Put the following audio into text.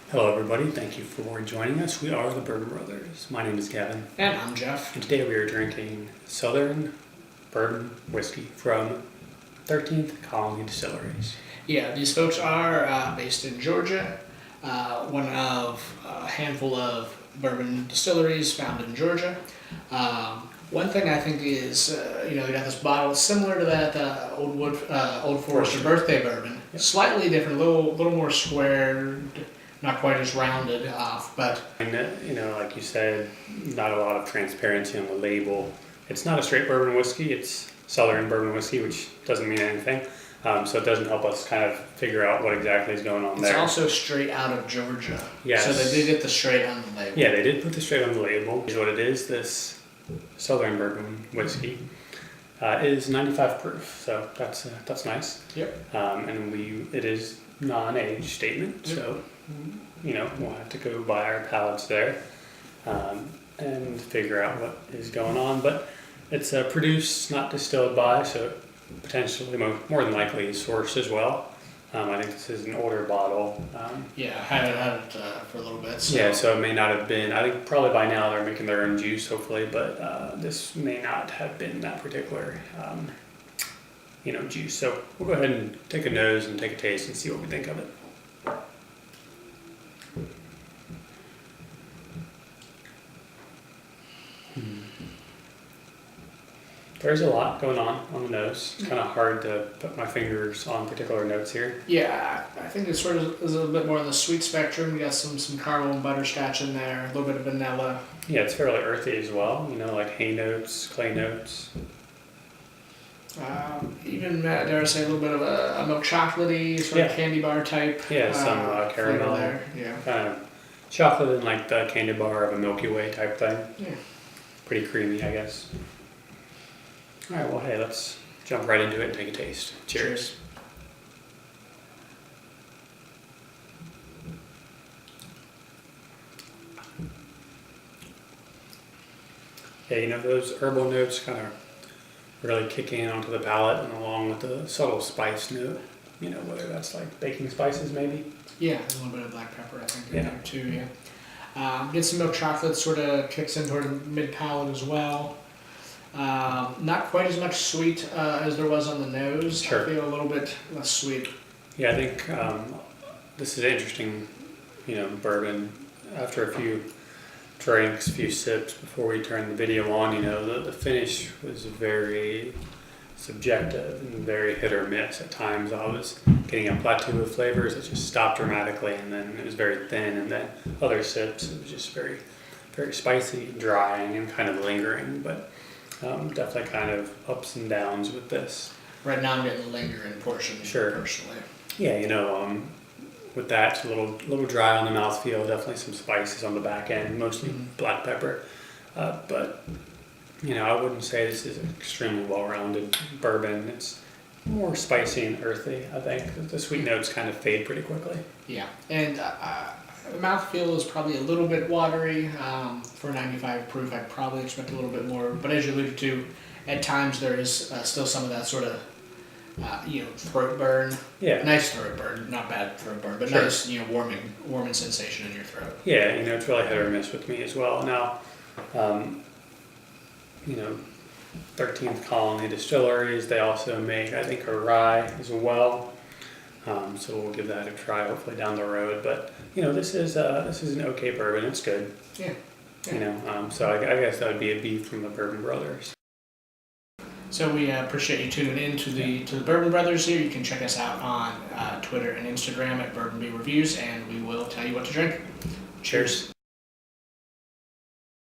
Hello everybody, thank you for joining us. We are the Bourbon Brothers. My name is Gaven. And I'm Jeff. And today we are drinking Southern Bourbon Whiskey from 13th Colony Distilleries. Yeah, these folks are based in Georgia, one of a handful of bourbon distilleries found in Georgia. One thing I think is, they got this bottle similar to that Old Forester birthday bourbon. Yep. Slightly different, a little more squared, not quite as rounded off, but... And, like you said, not a lot of transparency on the label. It's not a straight bourbon whiskey, it's Southern bourbon whiskey, which doesn't mean anything. So it doesn't help us kind of figure out what exactly is going on there. It's also straight out of Georgia. Yes. So they did get the straight on the label. Yeah, they did put the straight on the label. Here's what it is. This Southern bourbon whiskey is 95 proof, so that's nice. Yep. And it is non-age statement, Yep. so we'll have to go by our palates there and figure out what is going on. But it's produced, not distilled by, so potentially more than likely sourced as well. I think this is an older bottle. Yeah, I had it for a little bit. So. Yeah, so it may not have been, I think probably by now they're making their own juice, hopefully, but this may not have been that particular, juice. So we'll go ahead and take a nose and take a taste and see what we think of it. There's a lot going on the nose. It's kind of hard to put my fingers on particular notes here. Yeah, I think it sort of is a little bit more on the sweet spectrum. You got some caramel and butterscotch in there, a little bit of vanilla. Yeah, it's fairly earthy as well. Like hay notes, clay notes. Even, dare I say, a little bit of a milk chocolatey, sort of candy bar type. Yeah, some caramel. There. Yeah. Kind of chocolate and like the candy bar of a Milky Way type thing. Yeah. Pretty creamy, I guess. All right, well, hey, let's jump right into it and take a taste. Cheers. Yeah, those herbal notes kind of really kick in onto the palate, and along with the subtle spice note, whether that's like baking spices maybe. Yeah, a little bit of black pepper, I think, in Yeah. there too, yeah. Get some milk chocolate, sort of kicks in toward the mid-palate as well. Not quite as much sweet as there was on the nose. Sure. I feel a little bit less sweet. Yeah, I think this is interesting, bourbon. After a few drinks, a few sips before we turned the video on, the finish was very subjective and very hit or miss. At times I was getting a plateau of flavors that just stopped dramatically, and then it was very thin, and then other sips it was just very, very spicy, drying, and kind of lingering, but definitely kind of ups and downs with this. Right now I'm getting the lingering portion, Sure. personally. Yeah, with that, it's a little dry on the mouthfeel, definitely some spices on the back end, mostly black pepper. But, I wouldn't say this is an extremely well-rounded bourbon. It's more spicy and earthy, I think. The sweet notes kind of fade pretty quickly. Yeah, and the mouthfeel is probably a little bit watery. For 95 proof, I'd probably expect a little bit more. But as you alluded to, at times there is still some of that sort of, throat burn. Yeah. Nice throat burn, not bad throat burn, but Sure. nice, warming sensation in your throat. Yeah, it's really hit or miss with me as well. Now, 13th Colony Distilleries, they also make, I think, a rye as well. So we'll give that a try hopefully down the road. But, this is an okay bourbon. It's good. Yeah. So I guess that would be a B from the Bourbon Brothers. So we appreciate you tuning in to the Bourbon Brothers here. You can check us out on Twitter and Instagram at Bourbon B Reviews, and we will tell you what to drink. Cheers.